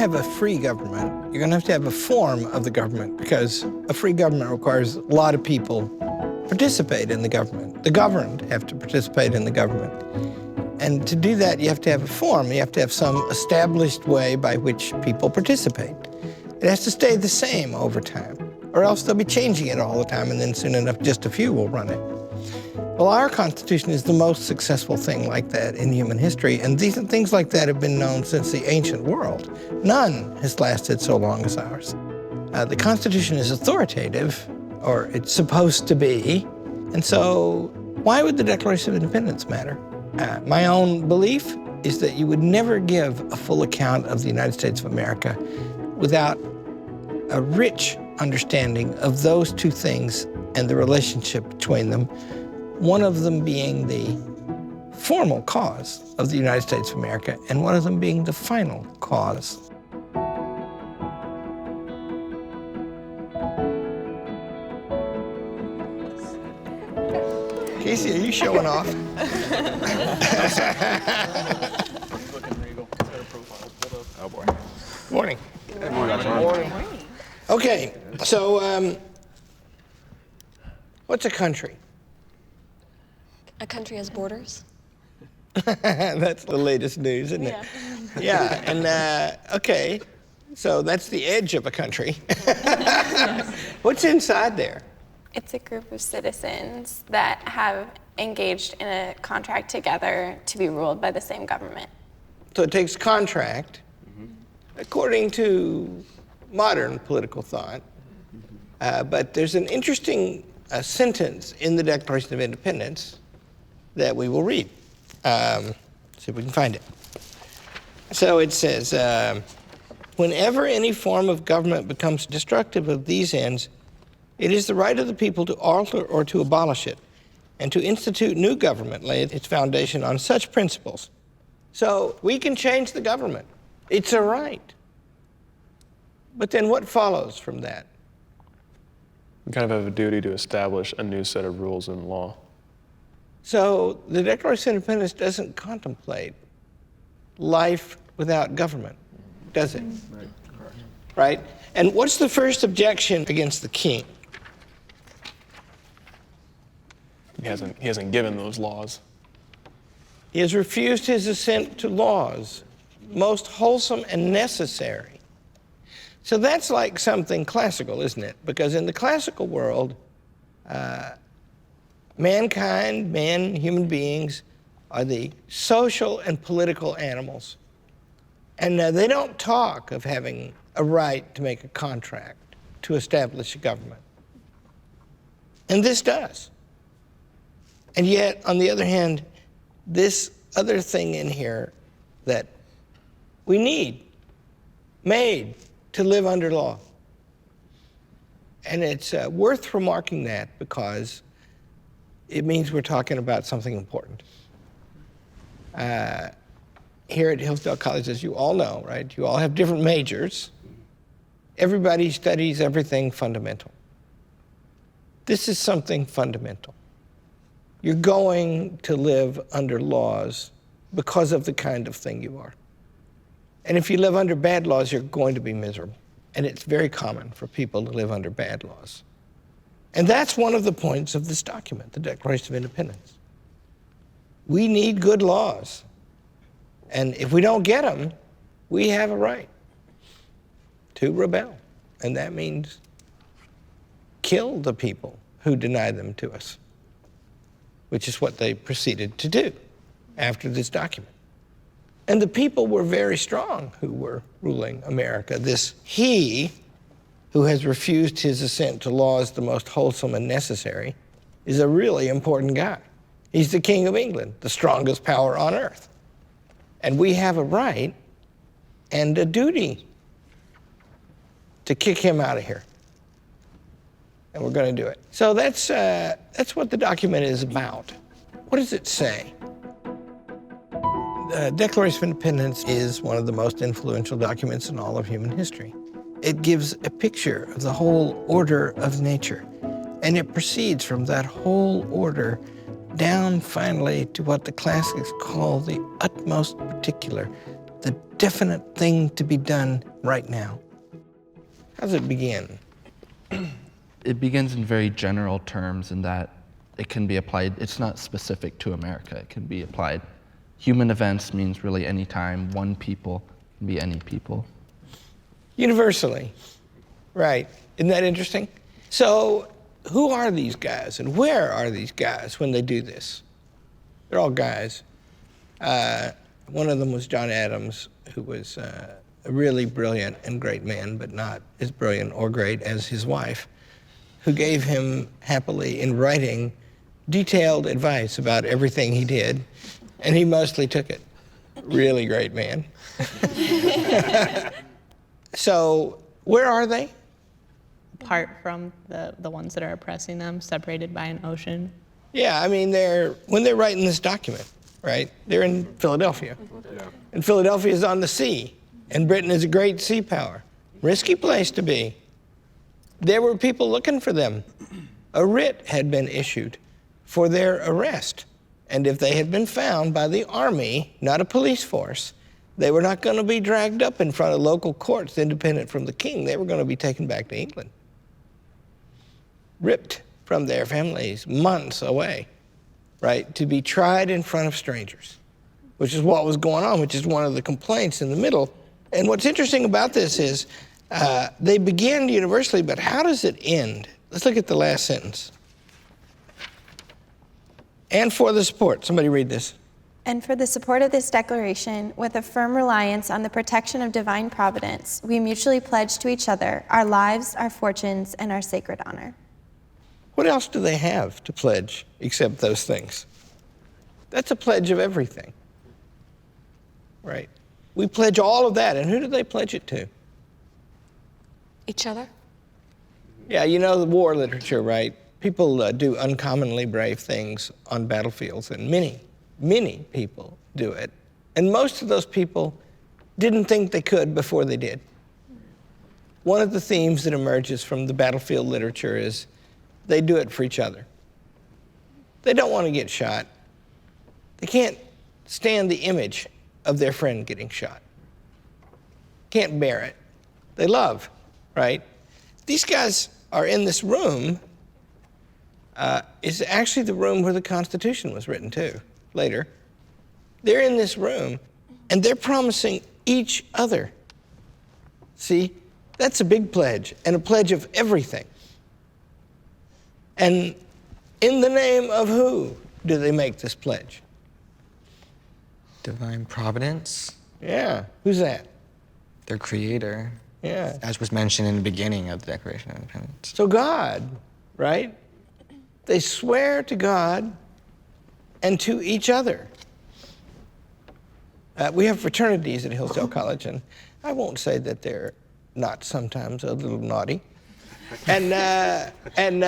have a free government, you're gonna have to have a form of the government, because a free government requires a lot of people participate in the government. The governed have to participate in the government. And to do that, you have to have a form. You have to have some established way by which people participate. It has to stay the same over time, or else they'll be changing it all the time, and then soon enough, just a few will run it. Well, our Constitution is the most successful thing like that in human history, and things like that have been known since the ancient world. None has lasted so long as ours. The Constitution is authoritative, or it's supposed to be, and so why would the Declaration of Independence matter? My own belief is that you would never give a full account of the United States of America without a rich understanding of those two things and the relationship between them, one of them being the formal cause of the United States of America, and one of them being the final cause. Casey, are you showing off? Oh boy. Morning. Good morning. Okay, so what's a country? A country has borders? That's the latest news, isn't it? Yeah, and okay, so that's the edge of a country. What's inside there? It's a group of citizens that have engaged in a contract together to be ruled by the same government. So it takes contract, according to modern political thought, but there's an interesting sentence in the Declaration of Independence that we will read. See if we can find it. So it says, whenever any form of government becomes destructive of these ends, it is the right of the people to alter or to abolish it, and to institute new government, lay its foundation on such principles. So we can change the government. It's a right. But then what follows from that? We kind of have a duty to establish a new set of rules and law. So the Declaration of Independence doesn't contemplate life without government, does it? Right? And what's the first objection against the king? He hasn't given those laws. He has refused his assent to laws, most wholesome and necessary. So that's like something classical, isn't it? Because in the classical world, mankind, human beings, are the social and political animals. And they don't talk of having a right to make a contract, to establish a government. And this does. And yet, on the other hand, this other thing in here that we need, made to live under law. And it's worth remarking that because it means we're talking about something important. Here at Hillsdale College, as you all know, right, you all have different majors. Everybody studies everything fundamental. This is something fundamental. You're going to live under laws because of the kind of thing you are. And if you live under bad laws, you're going to be miserable. And it's very common for people to live under bad laws. And that's one of the points of this document, the Declaration of Independence. We need good laws. And if we don't get them, we have a right to rebel. And that means kill the people who deny them to us, which is what they proceeded to do after this document. And the people were very strong who were ruling America. This he who has refused his assent to laws the most wholesome and necessary is a really important guy. He's the King of England, the strongest power on earth. And we have a right and a duty to kick him out of here. And we're going to do it. So that's what the document is about. What does it say? The Declaration of Independence is one of the most influential documents in all of human history. It gives a picture of the whole order of nature, and it proceeds from that whole order down finally to what the classics call the utmost particular, the definite thing to be done right now? How does it begin? It begins in very general terms in that it can be applied, it's not specific to America, it can be applied. Human events means really any time, one people can be any people. Universally, right. Isn't that interesting? So who are these guys and where are these guys when they do this? They're all guys. One of them was John Adams, who was a really brilliant and great man, but not as brilliant or great as his wife, who gave him happily in writing detailed advice about everything he did, and he mostly took it. Really great man. So where are they? Apart from the ones that are oppressing them, separated by an ocean. Yeah, I mean, when they're writing this document, right, they're in Philadelphia. And Philadelphia is on the sea, and Britain is a great sea power. Risky place to be. There were people looking for them. A writ had been issued for their arrest. And if they had been found by the army, not a police force, they were not going to be dragged up in front of local courts independent from the king. They were going to be taken back to England, ripped from their families months away, right, to be tried in front of strangers, which is what was going on, which is one of the complaints in the middle. And what's interesting about this is they begin universally, but how does it end? Let's look at the last sentence. And for the support, somebody read this. And for the support of this declaration, with a firm reliance on the protection of divine providence, we mutually pledge to each other our lives, our fortunes, and our sacred honor. What else do they have to pledge except those things? That's a pledge of everything, right? We pledge all of that, and who do they pledge it to? Each other? Yeah, you know the war literature, right? People do uncommonly brave things on battlefields, and many people do it. And most of those people didn't think they could before they did. One of the themes that emerges from the battlefield literature is they do it for each other. They don't want to get shot. They can't stand the image of their friend getting shot. Can't bear it. They love, right? These guys are in this room. It's actually the room where the Constitution was written too, later. They're in this room, and they're promising each other. See, that's a big pledge, and a pledge of everything. And in the name of who do they make this pledge? Divine providence, Yeah, who's that? their creator, Yeah. as was mentioned in the beginning of the Declaration of Independence. So God, right? They swear to God and to each other. We have fraternities at Hillsdale College, and I won't say that they're not sometimes a little naughty. And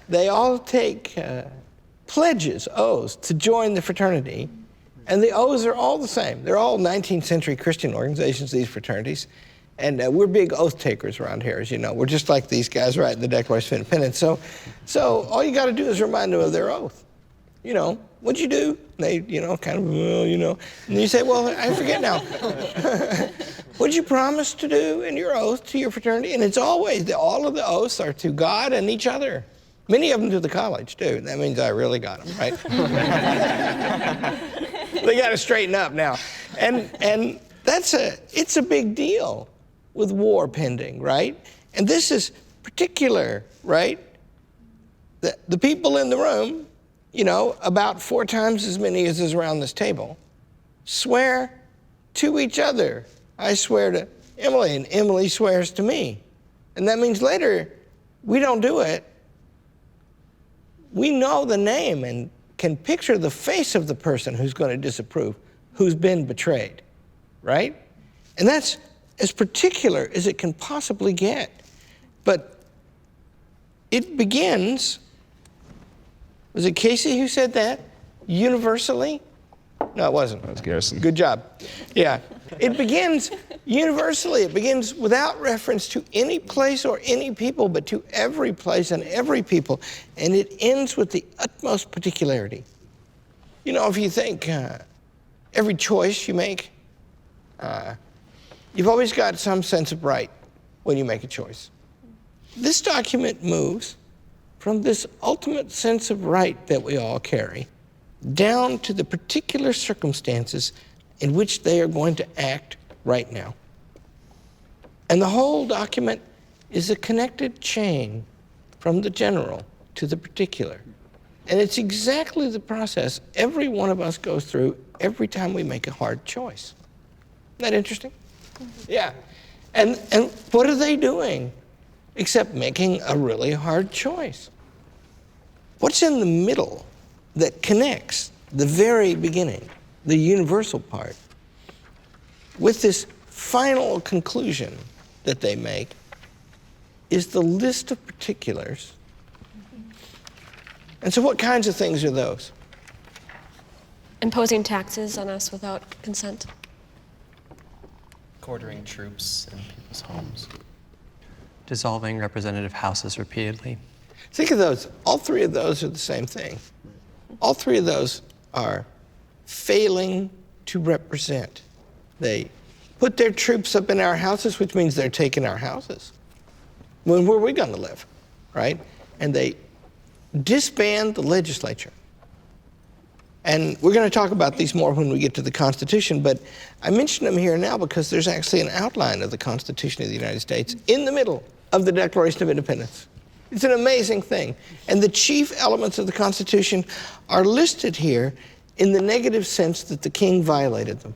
they all take pledges, oaths, to join the fraternity. And the oaths are all the same. They're all 19th century Christian organizations, these fraternities. And we're big oath takers around here, as you know. We're just like these guys writing the Declaration of Independence. So all you got to do is remind them of their oath. You know, what'd you do? They, kind of, well, And you say, well, I forget now. What'd you promise to do in your oath to your fraternity? And it's always, all of the oaths are to God and each other. Many of them to the college, too. That means I really got them, right? They got to straighten up now. And it's a big deal with war pending, right? And this is particular, right? The people in the room, about 4 times as many as is around this table, swear to each other. I swear to Emily, and Emily swears to me. And that means later, we don't do it. We know the name and can picture the face of the person who's going to disapprove, who's been betrayed, right? And that's as particular as it can possibly get. But it begins, was it Casey who said that? Universally? No, it wasn't. That's Garrison. Good job. Yeah. It begins universally. It begins without reference to any place or any people, but to every place and every people. And it ends with the utmost particularity. If you think every choice you make, You've always got some sense of right when you make a choice. This document moves from this ultimate sense of right that we all carry down to the particular circumstances in which they are going to act right now. And the whole document is a connected chain from the general to the particular. And it's exactly the process every one of us goes through every time we make a hard choice. Isn't that interesting? Yeah. And what are they doing except making a really hard choice? What's in the middle that connects the very beginning, the universal part, with this final conclusion that they make is the list of particulars. And so what kinds of things are those? Imposing taxes on us without consent. Quartering troops in people's homes. Dissolving representative houses repeatedly. Think of those. All three of those are the same thing. All three of those are failing to represent. They put their troops up in our houses, which means they're taking our houses. When where are we going to live, right? And they disband the legislature. And we're going to talk about these more when we get to the Constitution, but I mention them here now because there's actually an outline of the Constitution of the United States in the middle of the Declaration of Independence. It's an amazing thing. And the chief elements of the Constitution are listed here in the negative sense that the king violated them.